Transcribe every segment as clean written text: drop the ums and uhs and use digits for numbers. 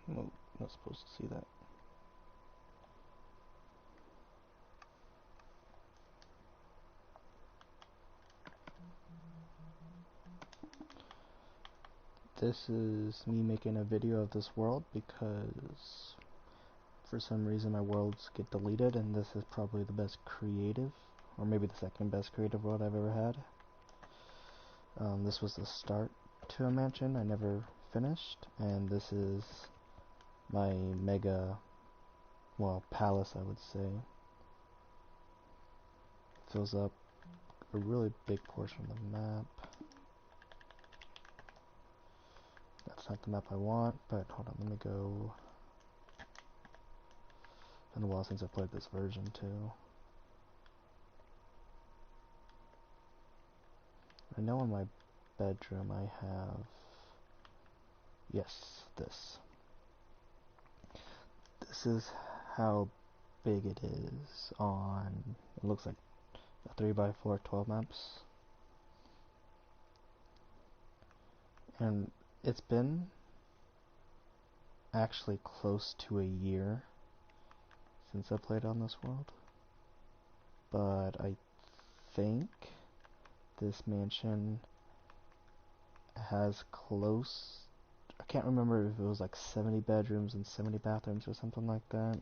I'm not supposed to see that. This is me making a video of this world because for some reason my worlds get deleted, and this is probably the best creative, or maybe the second best creative world I've ever had. This was the start to a mansion I never finished, and this is my mega, well, palace, I would say. Fills up a really big portion of the map. That's not the map I want, but hold on, let me go. It's been a while since I played this version too. I know in my bedroom I have, yes, this. This is how big it is on, it looks like a 3x4 12 maps. And it's been actually close to a year since I played on this world. But I think this mansion has close, I can't remember if it was like 70 bedrooms and 70 bathrooms or something like that.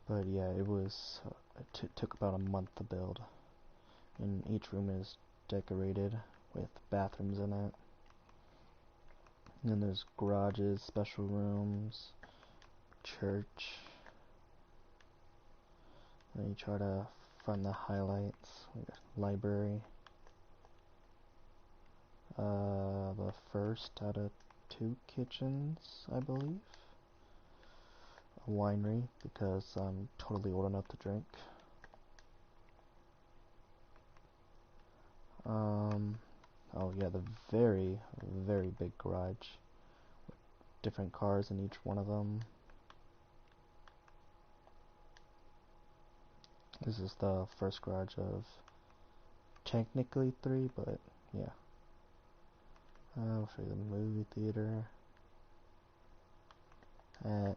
But yeah, it was, it took about a month to build. And each room is decorated with bathrooms in it. And then there's garages, special rooms, church. And you try to find the highlights. We got library. The first out of 2 kitchens, I believe. A winery, because I'm totally old enough to drink. Oh yeah, the very, very big garage. Different cars in each one of them. This is the first garage of technically 3, but yeah. I'll show you the movie theater.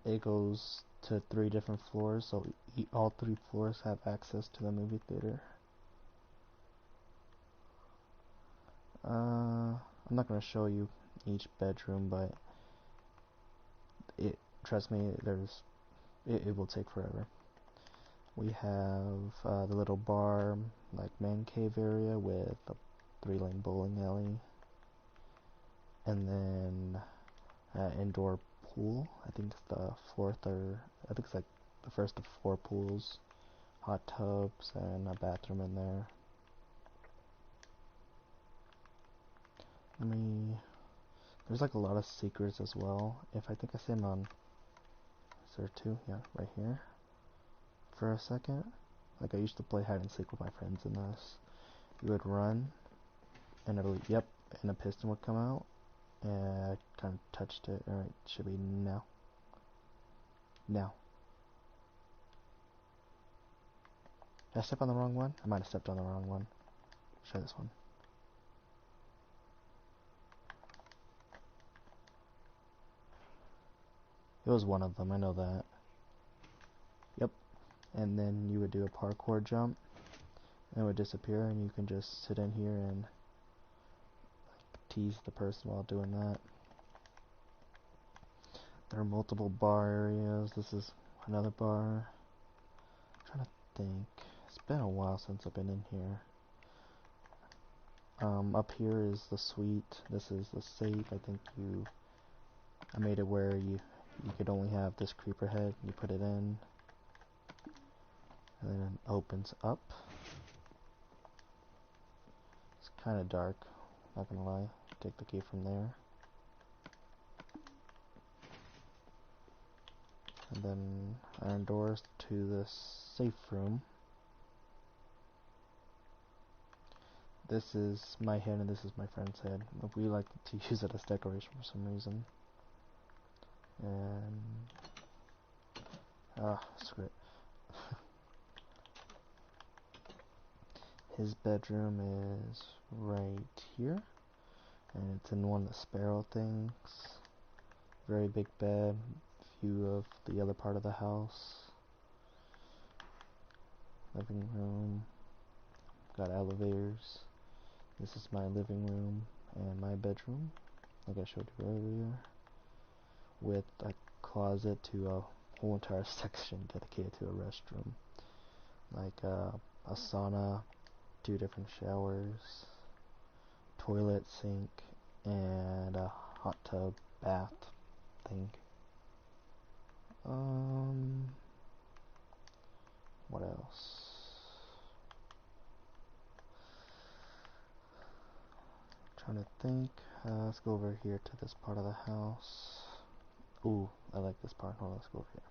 It goes to 3 different floors, so all 3 floors have access to the movie theater. I'm not gonna show you each bedroom, but trust me, it will take forever. We have the little bar, like man cave area with a 3-lane bowling alley, and then indoor pool. I think it's the fourth, or I think it's like the first of 4 pools, hot tubs, and a bathroom in there. There's like a lot of secrets as well. If I think I see them on, is there 2? Yeah, right here. For a second, like I used to play hide and seek with my friends in this. You would run, and it'll, yep, and a piston would come out, and I kind of touched it. Alright, should be now. Now. Did I step on the wrong one? I might have stepped on the wrong one. Try this one. It was one of them, I know that. Yep. And then you would do a parkour jump, and it would disappear, and you can just sit in here and tease the person while doing that. There are multiple bar areas. This is another bar. I'm trying to think. It's been a while since I've been in here. Up here is the suite. This is the safe. I made it where you could only have this creeper head. You put it in, and then it opens up. It's kind of dark, not gonna lie. Take the key from there. And then iron doors to this safe room. This is my head and this is my friend's head. We like to use it as decoration for some reason. And screw it. His bedroom is right here, and it's in one of the sparrow things. very big bed, view of the other part of the house, living room, got elevators. This is my living room and my bedroom, like I showed you earlier, with a closet to a whole entire section dedicated to a restroom, like a sauna, 2 different showers, toilet, sink, and a hot tub bath thing. What else? Trying to think. Let's go over here to this part of the house. Ooh, I like this part. Hold on, let's go over here.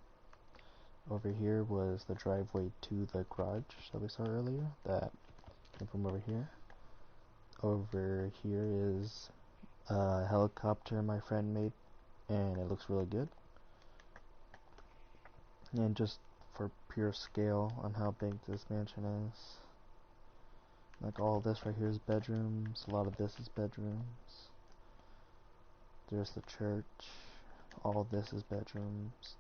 Over here was the driveway to the garage that we saw earlier. That came from over here. Over here is a helicopter my friend made, and it looks really good. And just for pure scale on how big this mansion is, like all this right here is bedrooms, a lot of this is bedrooms. There's the church, all this is bedrooms.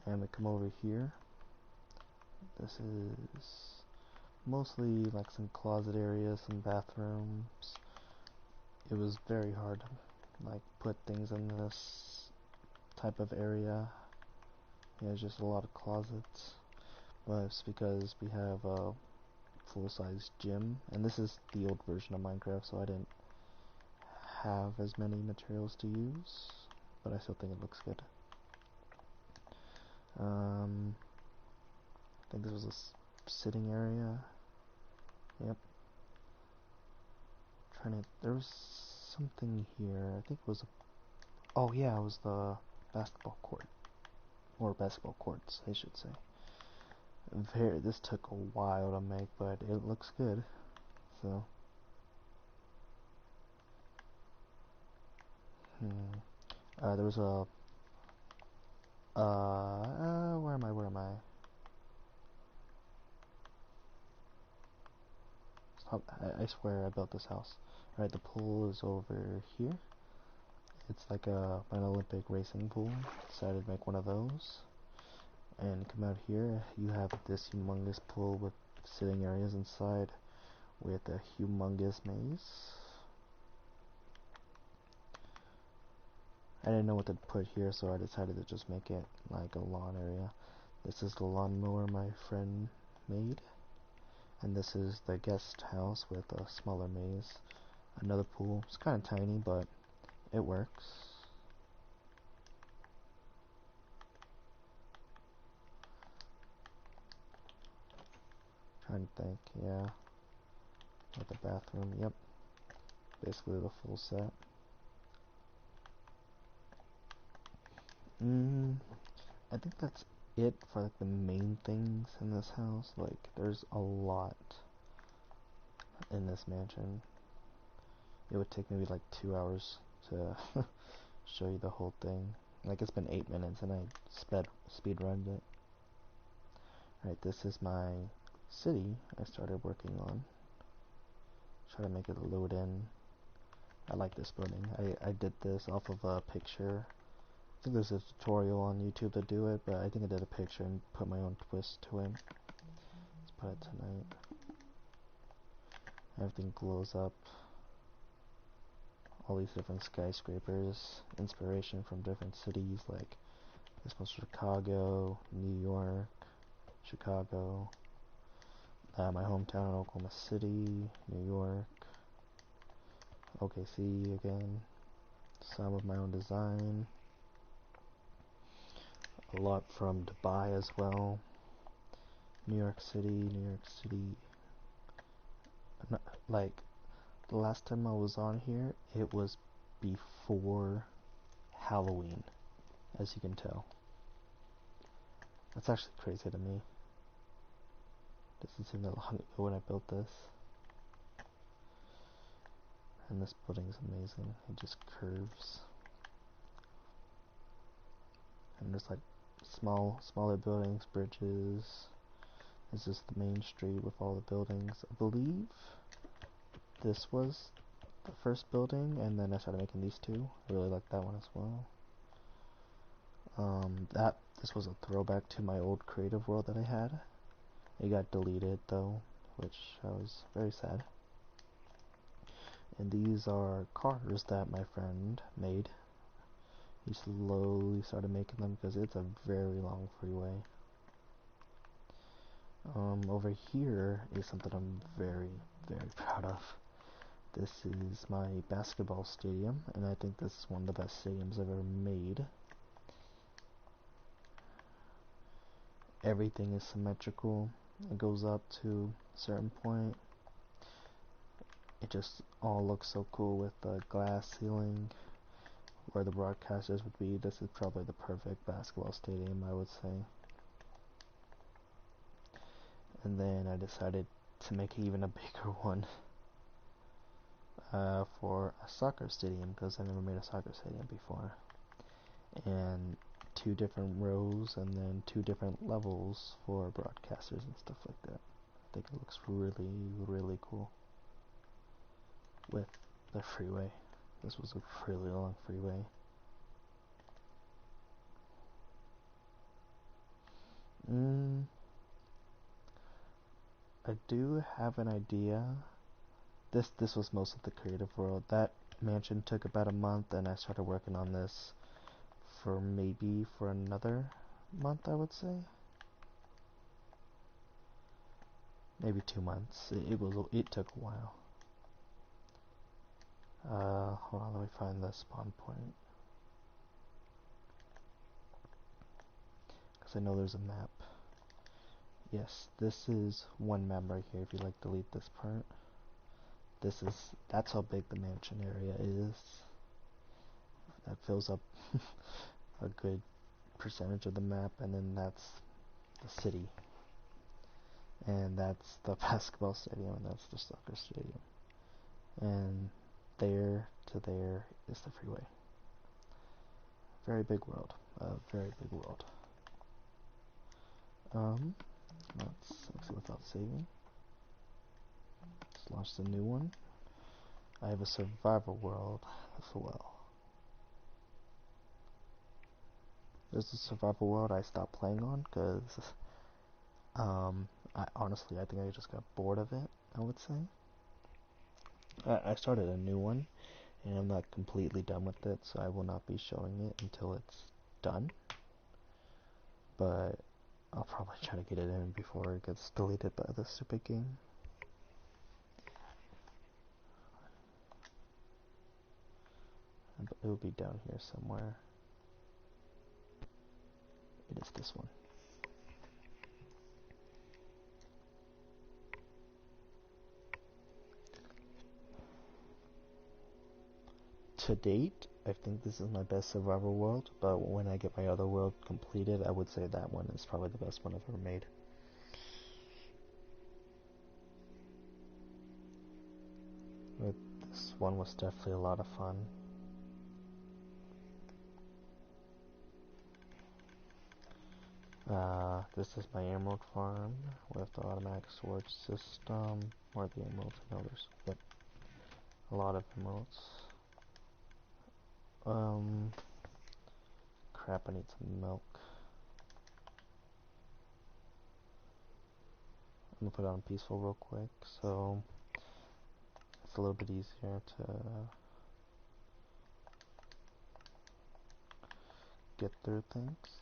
And we come over here, this is mostly like some closet areas, some bathrooms. It was very hard to like put things in this type of area. Yeah, it's just a lot of closets, but it's because we have a full-size gym, and this is the old version of Minecraft, so I didn't have as many materials to use, but I still think it looks good. I think this was a sitting area. Yep. There was something here. I think it was oh yeah, it was the basketball court, or basketball courts, I should say. This took a while to make, but it looks good. So, there was a where am I? Stop! I swear I built this house. Alright, the pool is over here. It's like an Olympic racing pool. Decided to make one of those. And come out here, you have this humongous pool with sitting areas inside with a humongous maze. I didn't know what to put here, so I decided to just make it like a lawn area. This is the lawnmower my friend made. And this is the guest house with a smaller maze. Another pool. It's kind of tiny, but it works. Trying to think, yeah. With the bathroom, yep. Basically the full set. I think that's it for like the main things in this house. Like, there's a lot in this mansion. It would take maybe like 2 hours to show you the whole thing. Like, it's been 8 minutes and I speed runned it. Right, this is my city I started working on. Try to make it load in. I like this building. I did this off of a picture. I think there's a tutorial on YouTube to do it, but I think I did a picture and put my own twist to it. Let's put it tonight. Everything glows up. All these different skyscrapers. Inspiration from different cities, like this one's Chicago, New York, Chicago. My hometown in Oklahoma City, New York, OKC again. Some of my own design. A lot from Dubai as well. New York City. Like, the last time I was on here, it was before Halloween, as you can tell. That's actually crazy to me. Doesn't seem that long ago when I built this. And this building is amazing. It just curves. And there's like smaller buildings, bridges. This is the main street with all the buildings. I believe this was the first building, and then I started making these two. I really like that one as well. This was a throwback to my old creative world that I had. It got deleted though, which I was very sad. And these are cars that my friend made. He slowly started making them because it's a very long freeway. Over here is something I'm very, very proud of. This is my basketball stadium, and I think this is one of the best stadiums I've ever made. Everything is symmetrical. It goes up to a certain point. It just all looks so cool with the glass ceiling where the broadcasters would be. This is probably the perfect basketball stadium, I would say. And then I decided to make even a bigger one for a soccer stadium, because I never made a soccer stadium before. And 2 different rows and then 2 different levels for broadcasters and stuff like that. I think it looks really, really cool with the freeway. This was a really long freeway. I do have an idea. This was most of the creative world. That mansion took about a month, and I started working on this for another month, I would say. Maybe 2 months. It took a while. Hold on, let me find the spawn point. Because I know there's a map. Yes, this is one map right here if you like delete this part. That's how big the mansion area is. That fills up a good percentage of the map, and then that's the city. And that's the basketball stadium, and that's the soccer stadium. And there to there is the freeway. Very big world. Very big world. Let's exit without saving. Let's launch the new one. I have a survival world as well. There's a survival world I stopped playing on because I think I just got bored of it, I would say. I started a new one, and I'm not completely done with it, so I will not be showing it until it's done. But I'll probably try to get it in before it gets deleted by the stupid game. It will be down here somewhere. It is this one. To date, I think this is my best survival world, but when I get my other world completed, I would say that one is probably the best one I've ever made. But this one was definitely a lot of fun. This is my emerald farm with the automatic storage system, or the emeralds. I know there's a lot of emeralds. Crap, I need some milk. I'm gonna put it on peaceful real quick, so it's a little bit easier to get through things.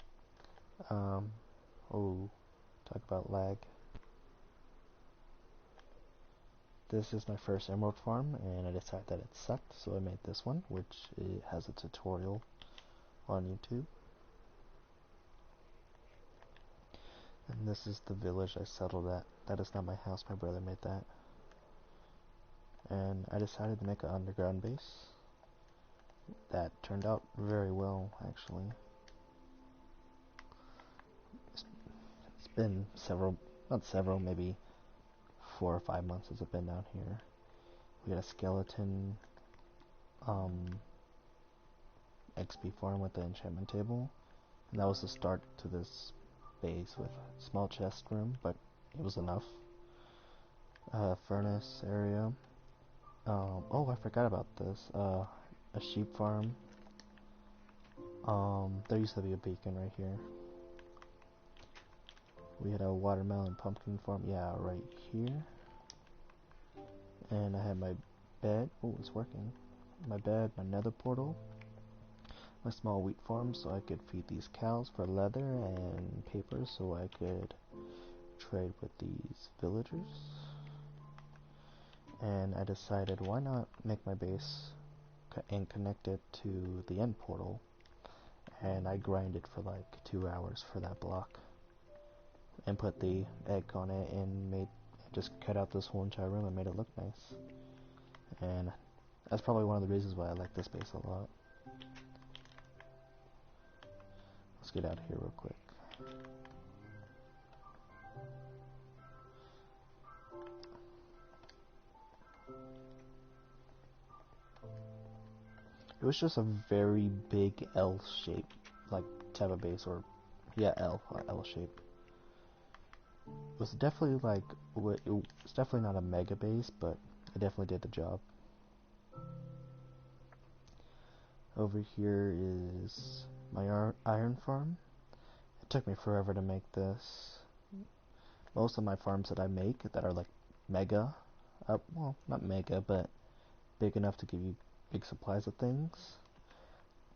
Oh, talk about lag. This is my first emerald farm, and I decided that it sucked, so I made this one, which it has a tutorial on YouTube. And this is the village I settled at. That is not my house, my brother made that. And I decided to make an underground base. That turned out very well, actually. It's been maybe 4 or 5 months since I've been down here. We got a skeleton XP farm with the enchantment table. And that was the start to this base with a small chest room, but it was enough. Furnace area. Oh, I forgot about this. A sheep farm. There used to be a beacon right here. We had a watermelon pumpkin farm, yeah, right here. And I had my bed, oh, it's working. My bed, my nether portal, my small wheat farm so I could feed these cows for leather and paper so I could trade with these villagers. And I decided why not make my base and connect it to the end portal, and I grinded for like 2 hours for that block and put the egg on it and just cut out this whole entire room and made it look nice. And that's probably one of the reasons why I like this base a lot. Let's get out of here real quick. It was just a very big L shape, like type of base, or yeah, L shape. It was definitely like, it's definitely not a mega base, but it definitely did the job. Over here is my iron farm. It took me forever to make this. Most of my farms that I make that are like mega, well, not mega, but big enough to give you big supplies of things,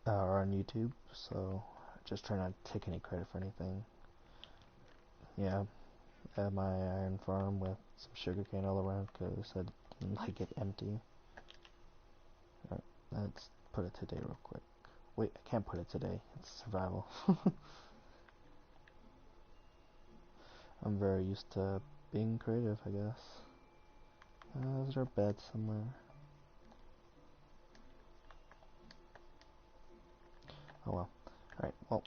are on YouTube, so just try not to take any credit for anything. Yeah, I have my iron farm with some sugarcane all around because I didn't like it empty. Alright, let's put it today real quick. Wait, I can't put it today. It's survival. I'm very used to being creative, I guess. Is there a bed somewhere? Oh well. Alright, well.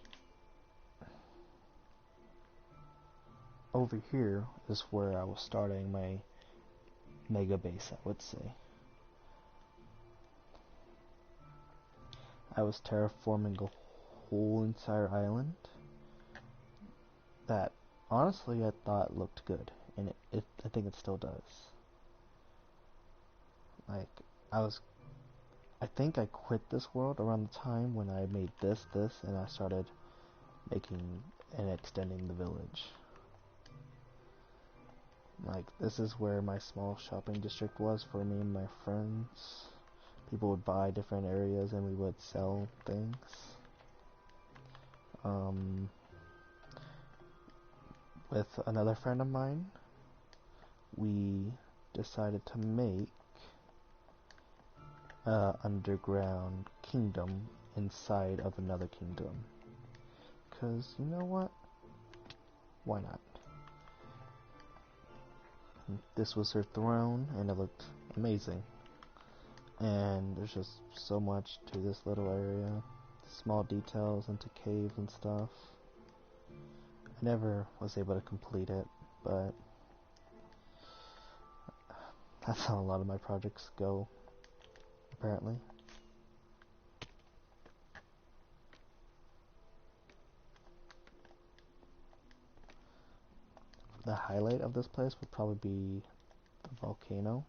Over here is where I was starting my mega base, I would say. I was terraforming a whole entire island that honestly I thought looked good, and I think it still does. Like, I think I quit this world around the time when I made this, and I started making and extending the village. Like, this is where my small shopping district was for me and my friends. People would buy different areas and we would sell things. With another friend of mine, we decided to make an underground kingdom inside of another kingdom. Because, you know what? Why not? This was her throne, and it looked amazing. And there's just so much to this little area. Small details into caves and stuff. I never was able to complete it, but that's how a lot of my projects go, apparently. The highlight of this place would probably be the volcano.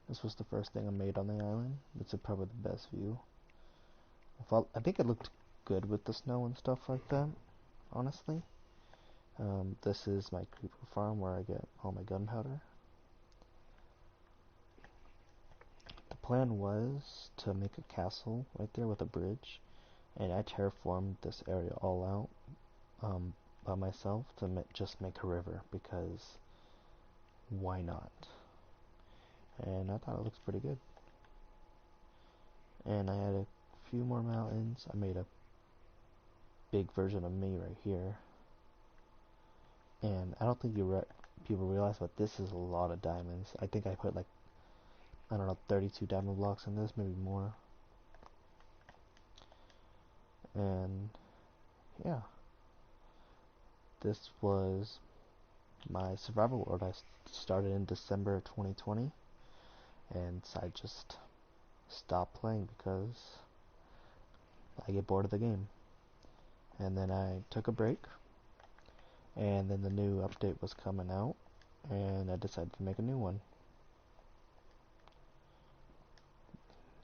This was the first thing I made on the island. It's probably the best view. I think it looked good with the snow and stuff like that, honestly. This is my creeper farm where I get all my gunpowder. The plan was to make a castle right there with a bridge, and I terraformed this area all out by myself to just make a river, because why not? And I thought it looks pretty good. And I added a few more mountains. I made a big version of me right here. And I don't think people realize, but this is a lot of diamonds. I think I put like, I don't know, 32 diamond blocks in this, maybe more. And yeah, this was my survival world. I started in December 2020, and I just stopped playing because I get bored of the game. And then I took a break, and then the new update was coming out, and I decided to make a new one.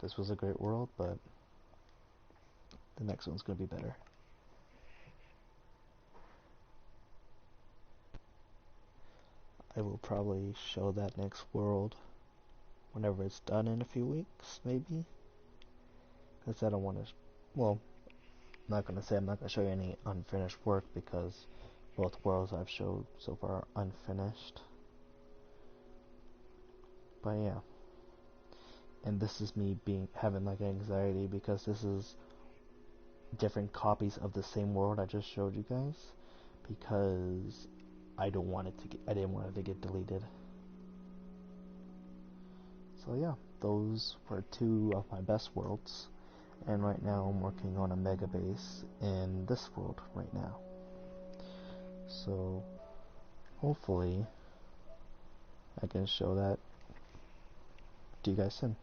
this was a great world, but the next one's gonna be better. I will probably show that next world whenever it's done in a few weeks, maybe. Because I don't want to. Well, I'm not gonna say I'm not gonna show you any unfinished work because both worlds I've showed so far are unfinished. But yeah, and this is me having like anxiety because this is different copies of the same world I just showed you guys because I didn't want it to get deleted. So yeah, those were two of my best worlds, and right now I'm working on a mega base in this world right now. So hopefully I can show that to you guys soon.